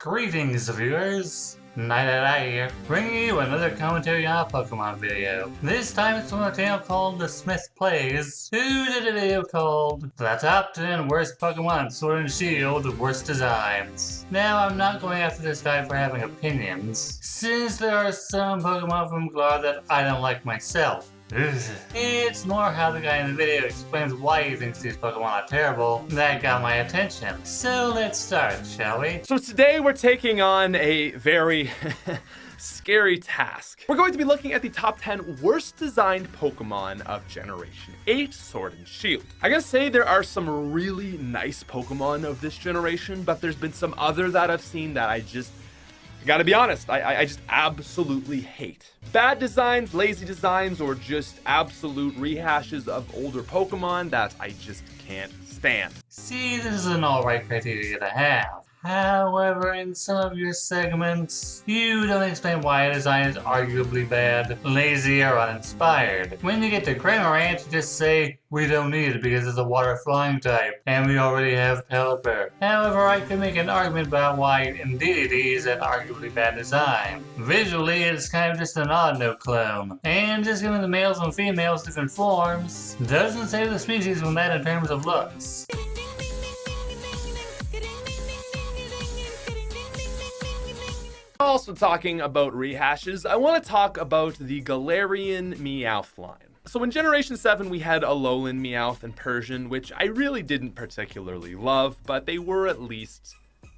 Greetings, viewers! Night here, bringing you another commentary on a Pokemon video. This time it's from a channel called The Smith Plays, who did a video called The Top 10 Worst Pokemon Sword and Shield Worst Designs. Now, I'm not going after this guy for having opinions, since there are some Pokemon from Galar that I don't like myself. It's more how the guy in the video explains why he thinks these Pokemon are terrible that got my attention. So let's start, shall we? So today we're taking on a very scary task. We're going to be looking at the top 10 worst designed Pokemon of Generation 8 Sword and Shield. I gotta say there are some really nice Pokemon of this generation, but there's been some other that I've seen that I gotta be honest, I just absolutely hate. Bad designs, lazy designs, or just absolute rehashes of older Pokemon that I just can't stand. See, this is an alright criteria to have. However, in some of your segments, you don't explain why a design is arguably bad, lazy, or uninspired. When you get to Cramorant, you just say, we don't need it because it's a water flying type, and we already have Pelipper. However, I could make an argument about why indeed it is an arguably bad design. Visually, it's kind of just an odd note clone, and just giving the males and females different forms doesn't save the species from that in terms of looks. Also talking about rehashes, I want to talk about the Galarian Meowth line. So in Generation 7 we had Alolan Meowth and Persian, which I really didn't particularly love, but they were at least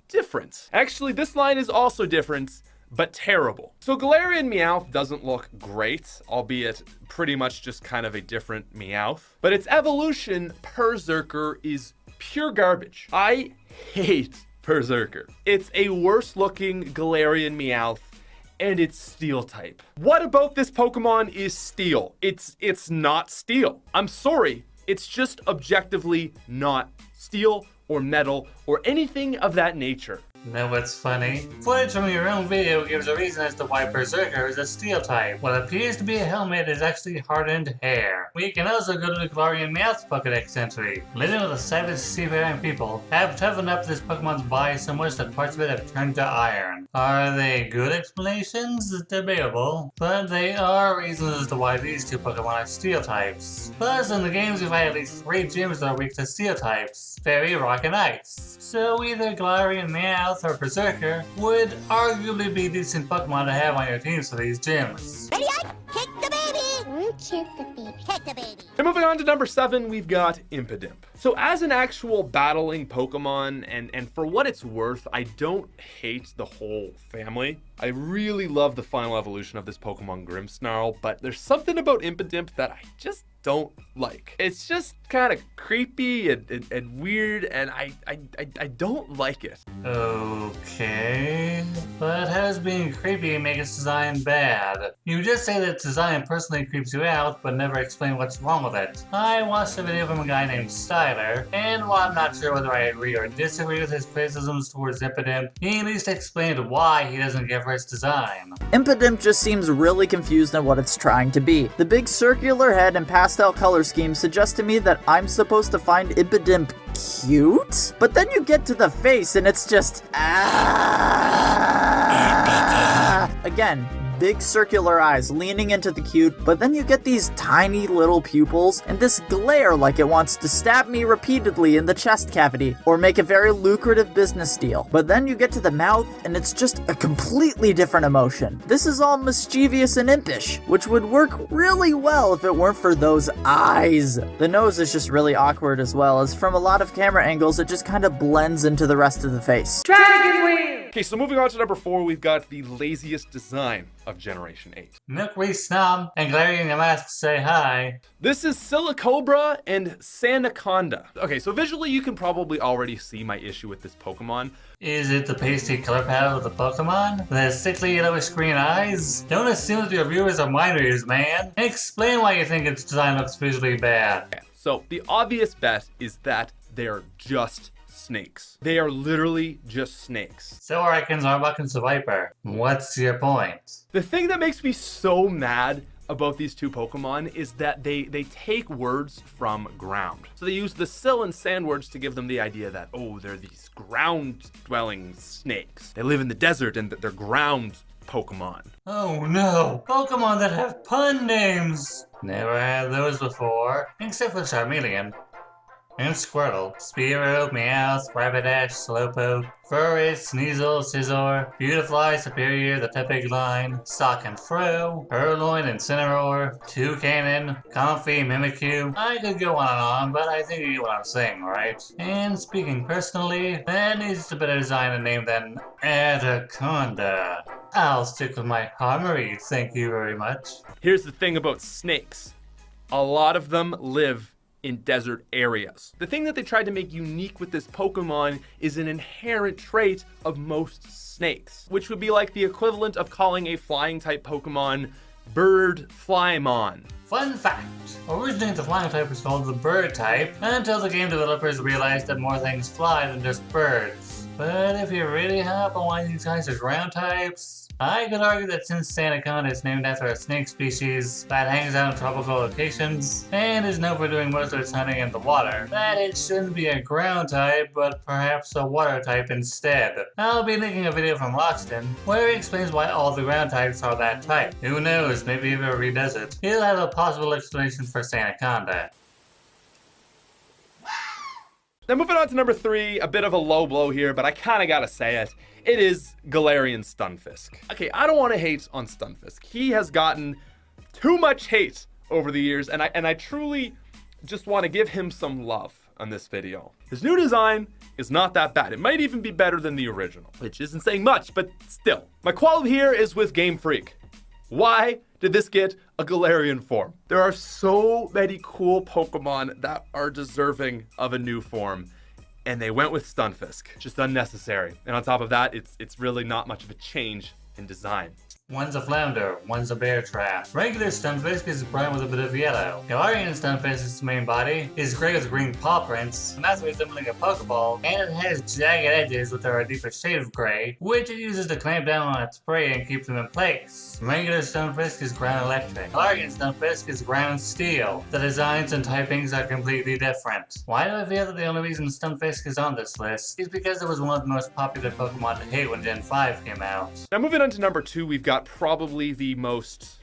different. Actually, this line is also different, but terrible. So Galarian Meowth doesn't look great, albeit pretty much just kind of a different Meowth. But its evolution, Berserker, is pure garbage. I hate Berserker. It's a worse looking Galarian Meowth, and it's Steel type. What about this Pokemon is Steel? It's not Steel. I'm sorry, it's just objectively not Steel or Metal or anything of that nature. Know what's funny? Footage from your own video gives a reason as to why Berserker is a Steel type. What appears to be a helmet is actually hardened hair. We can also go to the Galarian Meowth Pokédex entry. Living with the savage seafaring people have toughened up this Pokemon's body so much that parts of it have turned to iron. Are they good explanations? It's debatable, but they are reasons as to why these two Pokemon are Steel types. Plus, in the games we've had at least 3 gyms that are weak to Steel types: Fairy, Rock, and Ice. So either Galarian Meowth or Berserker would arguably be decent Pokemon to have on your teams for these gyms. Ready, kick the baby! Kick the baby. Kick the baby. And moving on to number 7, we've got Impidimp. So as an actual battling Pokemon, and for what it's worth, I don't hate the whole family. I really love the final evolution of this Pokemon Grimmsnarl, but there's something about Impidimp that I just don't like. It's just kind of creepy and weird, and I don't like it. Okay, but how does being creepy make its design bad? You just say that its design personally creeps you out, but never explain what's wrong with it. I watched a video from a guy named Styler, and while I'm not sure whether I agree or disagree with his criticisms towards Impidimp, he at least explained why he doesn't care for its design. Impidimp just seems really confused on what it's trying to be. The big circular head and pastel color scheme suggest to me that I'm supposed to find Impidimp cute? But then you get to the face and it's just again, big circular eyes leaning into the cute, but then you get these tiny little pupils and this glare like it wants to stab me repeatedly in the chest cavity or make a very lucrative business deal. But then you get to the mouth and it's just a completely different emotion. This is all mischievous and impish, which would work really well if it weren't for those eyes. The nose is just really awkward as well, as from a lot of camera angles it just kind of blends into the rest of the face. Dragon Wing! Okay, so moving on to number 4, we've got the laziest design of Generation 8. Milkweed Snom and Galarian Mask say hi. This is Silicobra and Sandaconda. Okay, so visually you can probably already see my issue with this Pokemon. Is it the pasty color palette of the Pokemon? The sickly yellowish green eyes? Don't assume that your viewers are mind readers, man. Explain why you think its design looks visually bad. Okay, so the obvious bet is that they're just snakes. They are literally just snakes. So reckons Arbuckle and Viper. What's your point? The thing that makes me so mad about these two Pokemon is that they take words from ground. So they use the sill and sand words to give them the idea that, oh, they're these ground-dwelling snakes. They live in the desert and they're ground Pokemon. Oh no! Pokemon that have pun names! Never had those before, except for Charmeleon. And Squirtle, Spearow, Meowth, Rapidash, Slowpoke, Furry, Sneasel, Scizor, Beautifly, Superior, the Tepig line, Sock and Fro, Purloin, Incineroar, Toucannon, Comfy, Mimikyu. I could go on, but I think you get what I'm saying, right? And speaking personally, that needs a better design and name than Anaconda. I'll stick with my Harmony, thank you very much. Here's the thing about snakes. A lot of them live in desert areas. The thing that they tried to make unique with this Pokemon is an inherent trait of most snakes, which would be like the equivalent of calling a flying type Pokemon Bird Flymon. Fun fact, originally the flying type was called the bird type until the game developers realized that more things fly than just birds. But if you really hop on why these guys are ground types, I could argue that since Sandaconda is named after a snake species that hangs out in tropical locations and is known for doing most of its hunting in the water, that it shouldn't be a ground type, but perhaps a water type instead. I'll be linking a video from Loxton where he explains why all the ground types are that type. Who knows, maybe if he ever redoes it, he'll have a possible explanation for Sandaconda. Now moving on to number 3, a bit of a low blow here, but I kinda gotta say it. It is Galarian Stunfisk. Okay, I don't want to hate on Stunfisk. He has gotten too much hate over the years, and I truly just want to give him some love on this video. His new design is not that bad. It might even be better than the original, which isn't saying much, but still. My qualm here is with Game Freak. Why did this get a Galarian form? There are so many cool Pokemon that are deserving of a new form, and they went with Stunfisk. Just unnecessary. And on top of that, it's really not much of a change in design. One's a flounder, one's a bear trap. Regular Stunfisk is brown with a bit of yellow. Galarian Stunfisk's main body is gray with green paw prints, and that's resembling a Pokeball, and it has jagged edges that are a deeper shade of gray, which it uses to clamp down on its prey and keep them in place. Regular Stunfisk is ground electric. Galarian Stunfisk is ground steel. The designs and typings are completely different. Why do I feel that the only reason Stunfisk is on this list is because it was one of the most popular Pokemon to hate when Gen 5 came out. Now moving on to number 2, we've got probably the most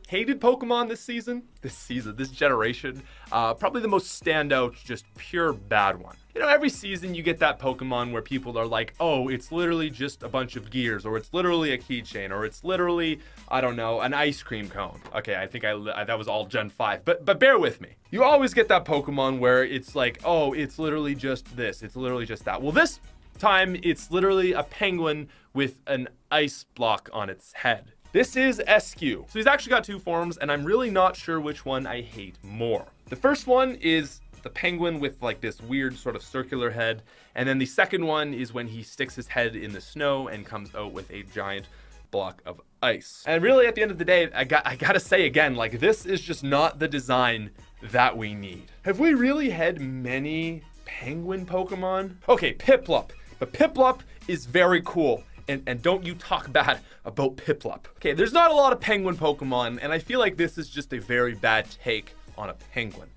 hated Pokemon this generation. Probably the most standout, just pure bad one. You know, every season you get that Pokemon where people are like, oh, it's literally just a bunch of gears, or it's literally a keychain, or it's literally, I don't know, an ice cream cone. Okay, I think that was all Gen 5, but bear with me. You always get that Pokemon where it's like, oh, it's literally just this, it's literally just that. Well, this time it's literally a penguin with an ice block on its head. This is Eiscue. So he's actually got 2 forms, and I'm really not sure which one I hate more. The first one is the penguin with like this weird sort of circular head, and then the second one is when he sticks his head in the snow and comes out with a giant block of ice. And really, at the end of the day, I gotta say again, like, this is just not the design that we need. Have we really had many penguin Pokemon? Okay, Piplup. But Piplup is very cool, and don't you talk bad about Piplup. Okay, there's not a lot of penguin Pokemon, and I feel like this is just a very bad take on a penguin.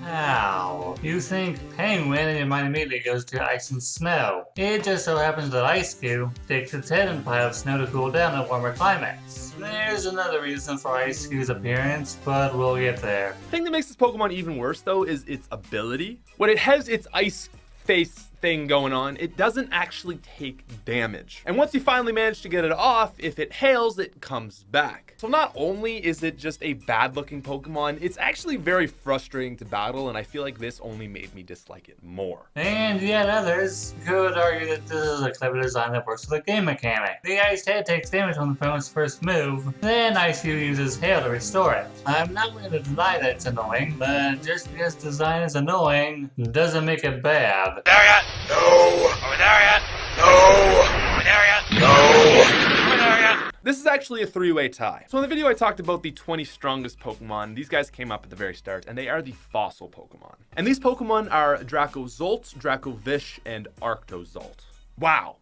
How? You think penguin and your mind immediately goes to ice and snow. It just so happens that Eiscue sticks its head in a pile of snow to cool down in warmer climates. There's another reason for Eiscue's appearance, but we'll get there. The thing that makes this Pokemon even worse, though, is its ability. When it has its ice face thing going on, it doesn't actually take damage. And once you finally manage to get it off, if it hails, it comes back. So not only is it just a bad looking Pokemon, it's actually very frustrating to battle, and I feel like this only made me dislike it more. And yet others could argue that this is a clever design that works with the game mechanic. The iced head takes damage on the opponent's first move, then Eiscue uses hail to restore it. I'm not going to deny that it's annoying, but just because design is annoying doesn't make it bad. There yet? No. Over there yet? No. Over there yet? No. Over there yet? This is actually a 3-way tie. So in the video I talked about the 20 strongest Pokemon. These guys came up at the very start, and they are the fossil Pokemon. And these Pokemon are Dracozolt, Dracovish, and Arctozolt. Wow.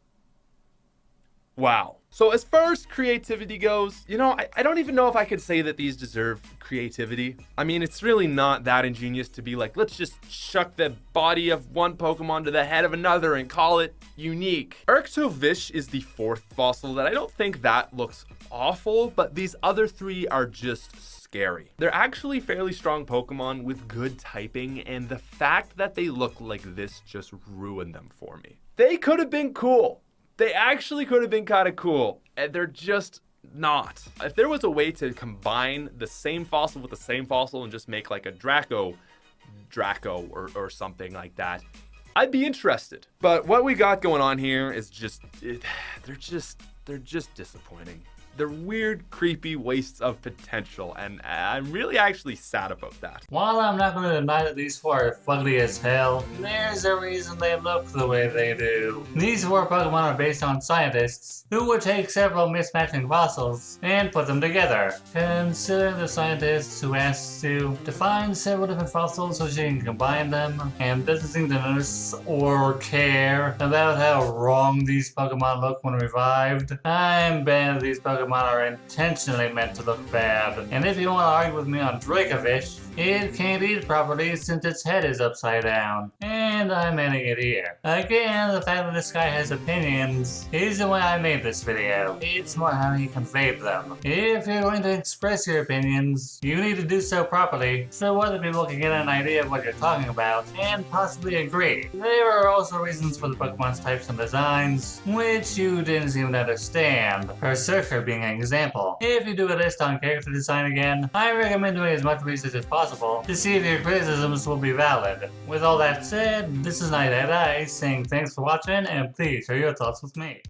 Wow. So as far as creativity goes, you know, I don't even know if I could say that these deserve creativity. I mean, it's really not that ingenious to be like, let's just chuck the body of one Pokemon to the head of another and call it unique. Arctovish is the 4th fossil that I don't think that looks awful, but these other 3 are just scary. They're actually fairly strong Pokemon with good typing, and the fact that they look like this just ruined them for me. They could have been cool. They actually could have been kind of cool, and they're just not. If there was a way to combine the same fossil with the same fossil and just make like a Draco or something like that, I'd be interested. But what we got going on here is just, they're just disappointing. They're weird, creepy wastes of potential, and I'm really actually sad about that. While I'm not going to deny that these 4 are fugly as hell, there's a reason they look the way they do. These 4 Pokemon are based on scientists who would take several mismatching fossils and put them together. Consider the scientists who asked to define several different fossils so she can combine them, and doesn't seem to notice or care about how wrong these Pokemon look when revived. I'm betting these Pokemon are intentionally meant to look bad. And if you want to argue with me on Dracovish, it can't eat properly since its head is upside down. And I'm ending it here. Again, the fact that this guy has opinions isn't why I made this video. It's more how he conveyed them. If you're going to express your opinions, you need to do so properly so other people can get an idea of what you're talking about and possibly agree. There are also reasons for the Pokemon's types and designs, which you didn't seem to understand. Berserker being an example. If you do a list on character design again, I recommend doing as much research as possible to see if your criticisms will be valid. With all that said, this is Night saying thanks for watching, and please share your thoughts with me.